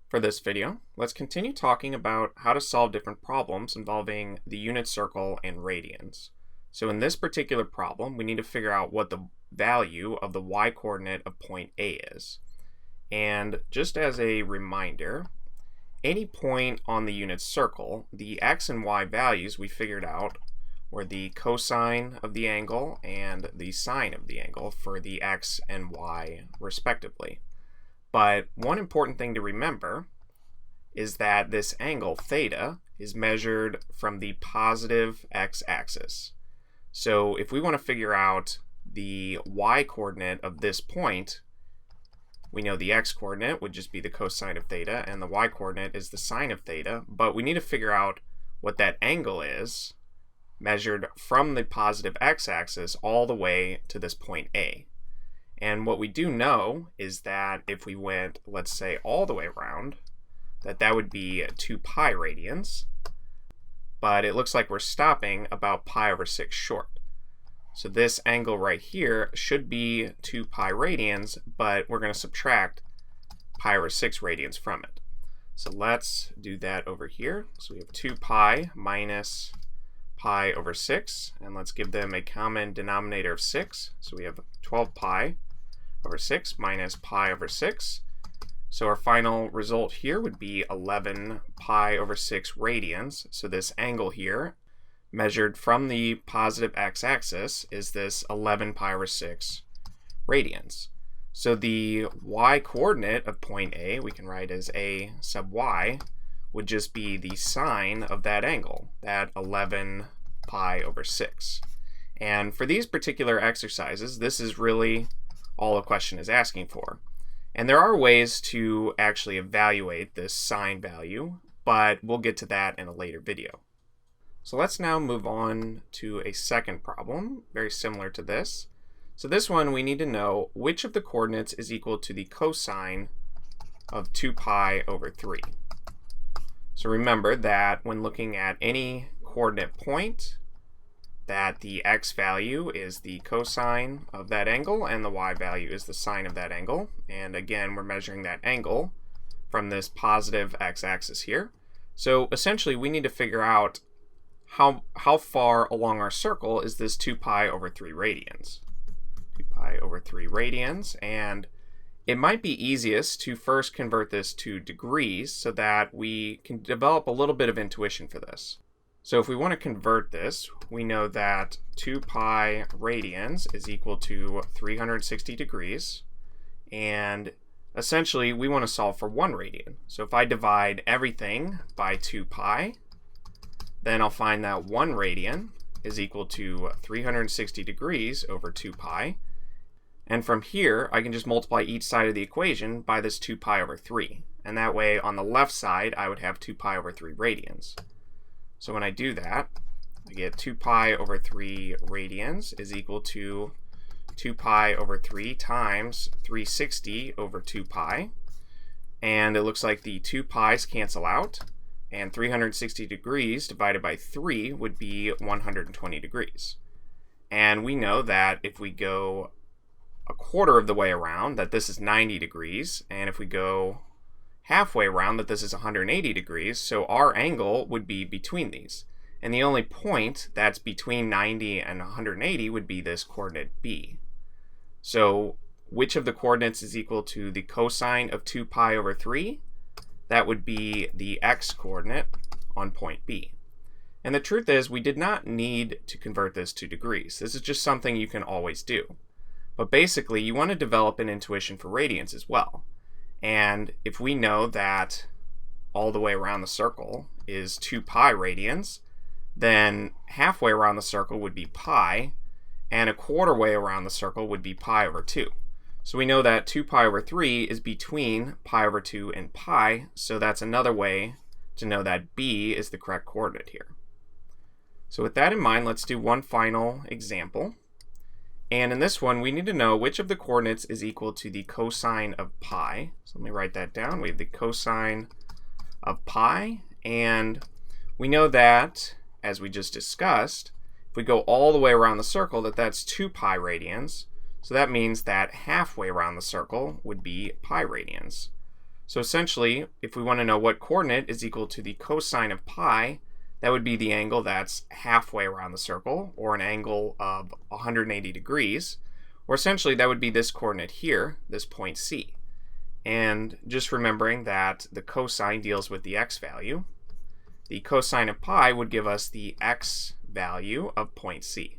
For this video, let's continue talking about how to solve different problems involving the unit circle and radians. So in this particular problem, we need to figure out what the value of the y-coordinate of point A is. And just as a reminder, any point on the unit circle, the x and y values we figured out were the cosine of the angle and the sine of the angle for the x and y respectively. But one important thing to remember is that this angle theta is measured from the positive x-axis. So if we want to figure out the y-coordinate of this point, we know the x-coordinate would just be the cosine of theta and the y-coordinate is the sine of theta, but we need to figure out what that angle is measured from the positive x-axis all the way to this point A. And what we do know is that if we went, let's say, all the way around, that would be 2 pi radians, but it looks like we're stopping about pi over 6 short. So this angle right here should be 2 pi radians, but we're going to subtract pi over 6 radians from it. So let's do that over here. So we have 2 pi minus pi over 6, and let's give them a common denominator of 6. So we have 12 pi over 6 minus pi over 6. So our final result here would be 11 pi over 6 radians. So this angle here, measured from the positive x-axis, is this 11 pi over 6 radians. So the y-coordinate of point A, we can write as a sub y, would just be the sine of that angle, that 11 pi over 6. And for these particular exercises, this is really all the question is asking for. And there are ways to actually evaluate this sine value, but we'll get to that in a later video. So let's now move on to a second problem, very similar to this. So this one, we need to know which of the coordinates is equal to the cosine of 2 pi over 3. So remember that when looking at any coordinate point, that the x value is the cosine of that angle and the y value is the sine of that angle. And again, we're measuring that angle from this positive x-axis here. So essentially, we need to figure out how far along our circle is this 2 pi over 3 radians. 2 pi over 3 radians, and it might be easiest to first convert this to degrees so that we can develop a little bit of intuition for this. So if we want to convert this, we know that 2 pi radians is equal to 360 degrees, and essentially we want to solve for 1 radian. So if I divide everything by 2 pi, then I'll find that 1 radian is equal to 360 degrees over 2 pi. And from here, I can just multiply each side of the equation by this 2 pi over 3. And that way, on the left side, I would have 2 pi over 3 radians. So when I do that, I get 2 pi over 3 radians is equal to 2 pi over 3 times 360 over 2 pi. And it looks like the 2 pi's cancel out, and 360 degrees divided by 3 would be 120 degrees. And we know that if we go a quarter of the way around, that this is 90 degrees, and if we go halfway around, that this is 180 degrees, so our angle would be between these. And the only point that's between 90 and 180 would be this coordinate B. So which of the coordinates is equal to the cosine of 2 pi over 3? That would be the x-coordinate on point B. And the truth is, we did not need to convert this to degrees. This is just something you can always do. But basically, you want to develop an intuition for radians as well. And if we know that all the way around the circle is 2 pi radians, then halfway around the circle would be pi, and a quarter way around the circle would be pi over 2. So we know that 2 pi over 3 is between pi over 2 and pi, so that's another way to know that B is the correct coordinate here. So with that in mind, let's do one final example. And in this one, we need to know which of the coordinates is equal to the cosine of pi. So let me write that down. We have the cosine of pi, and we know that, as we just discussed, if we go all the way around the circle, that's 2 pi radians. So that means that halfway around the circle would be pi radians. So essentially, if we want to know what coordinate is equal to the cosine of pi, that would be the angle that's halfway around the circle, or an angle of 180 degrees, or essentially that would be this coordinate here, this point C. And just remembering that the cosine deals with the x value, the cosine of pi would give us the x value of point C.